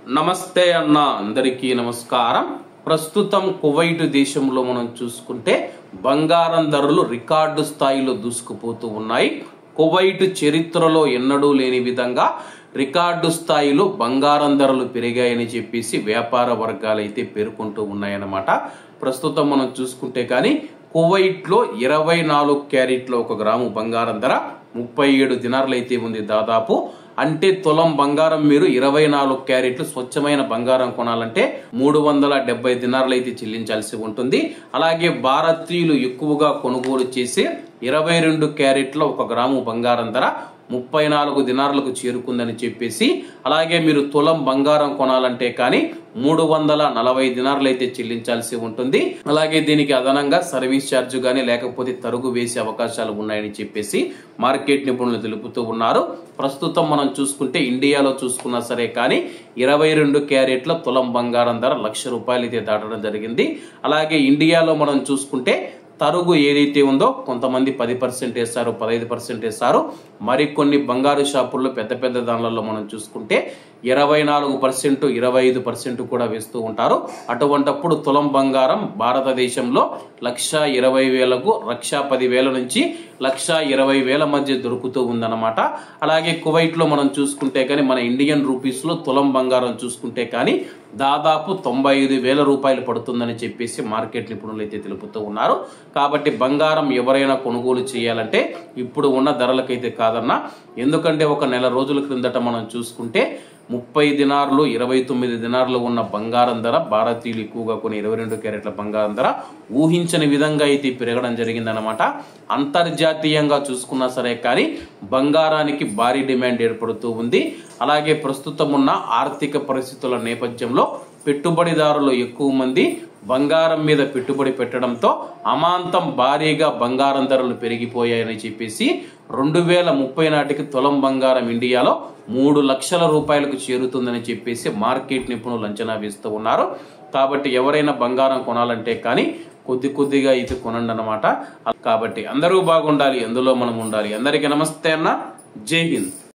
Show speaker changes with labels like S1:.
S1: నమస్తే అన్న అందరికీ నమస్కారం। ప్రస్తుతం కువైట్ దేశంలో మనం చూసుకుంటే బంగారం ధరలు రికార్డు స్థాయిలో దూసుకుపోతూ ఉన్నాయి। కువైట్ చరిత్రలో ఎన్నడూ లేని విధంగా రికార్డు స్థాయిలో బంగారం ధరలు పెరిగాయని చెప్పేసి వ్యాపార వర్గాలు అయితే పేర్కొంటూ ఉన్నాయన్నమాట। ప్రస్తుతం మనం చూసుకుంటే కానీ కువైట్ లో 24 క్యారెట్ల 1 గ్రాము బంగారం ధర 37 దినార్లు అయితే ఉంది దాదాపు। అంటే తులం బంగారం మీరు 24 క్యారెట్లు స్వచ్ఛమైన బంగారం కొనాలంటే 370 దినార్లు అయితే చెల్లించాల్సి ఉంటుంది। అలాగే భారతీయులు ఎక్కువగా కొనుగోలు చేసే 22 క్యారెట్ల 1 గ్రాము బంగారం ధర 34 దినార్లకు చేరుకుందని చెప్పేసి, అలాగే మీరు తులం బంగారం కొనాలంటే కానీ 340 దినార్లు అయితే చెల్లించాల్సి ఉంటుంది। అలాగే దీనికి అదనంగా సర్వీస్ ఛార్జ్ గానీ లేకపోతే తరుగు వేసే అవకాశాలు ఉన్నాయని చెప్పేసి మార్కెట్ నిపుణులు తెలుపుతూ ఉన్నారు। ప్రస్తుతం మనం చూసుకుంటే ఇండియాలో చూసుకున్నా సరే కానీ 22 క్యారెట్ల తులం బంగారం ధర ₹1,00,000 అయితే దాటడం జరిగింది। అలాగే ఇండియాలో మనం చూసుకుంటే తరుగు ఏదైతే ఉందో కొంతమంది 10% వేస్తారు, 15% వేస్తారు। మరికొన్ని బంగారు షాపుల్లో పెద్ద పెద్ద దానిలలో మనం చూసుకుంటే 24%, 25% కూడా వేస్తూ ఉంటారు। అటువంటప్పుడు తులం బంగారం భారతదేశంలో 1,20,000కు 1,10,000 నుంచి 1,20,000 మధ్య దొరుకుతూ ఉందన్నమాట। అలాగే కువైట్ లో మనం చూసుకుంటే కానీ మన ఇండియన్ రూపీస్ లో తులం బంగారం చూసుకుంటే కానీ దాదాపు 95,000 రూపాయలు పడుతుందని చెప్పేసి మార్కెట్ నిపుణులు అయితే తెలుపుతూ ఉన్నారు। కాబట్టి బంగారం ఎవరైనా కొనుగోలు చేయాలంటే ఇప్పుడు ఉన్న ధరలకైతే కాదన్నా, ఎందుకంటే ఒక నెల రోజుల క్రిందట మనం చూసుకుంటే 30 దినార్లు 29 దినార్లు ఉన్న బంగారం ధర భారతీయులు ఎక్కువగా కొన్ని 22 క్యారెట్ల బంగారం ధర ఊహించని విధంగా అయితే పెరగడం జరిగిందనమాట। అంతర్జాతీయంగా చూసుకున్నా సరే కానీ బంగారానికి భారీ డిమాండ్ ఏర్పడుతూ ఉంది। అలాగే ప్రస్తుతం ఉన్న ఆర్థిక పరిస్థితుల నేపథ్యంలో పెట్టుబడిదారులు ఎక్కువ మంది బంగారం మీద పెట్టుబడి పెట్టడంతో అమాంతం భారీగా బంగారం ధరలు పెరిగిపోయాయని చెప్పేసి 2030 నాటికి తులం బంగారం ఇండియాలో 3 లక్షల రూపాయలకు చేరుతుందని చెప్పేసి మార్కెట్ నిపుణులు అంచనా వేస్తూ ఉన్నారు। కాబట్టి ఎవరైనా బంగారం కొనాలంటే కానీ కొద్దిగా ఇది కొనండి అన్నమాట। కాబట్టి అందరూ బాగుండాలి, అందులో మనం ఉండాలి। అందరికీ నమస్తే అన్న, జై హింద్।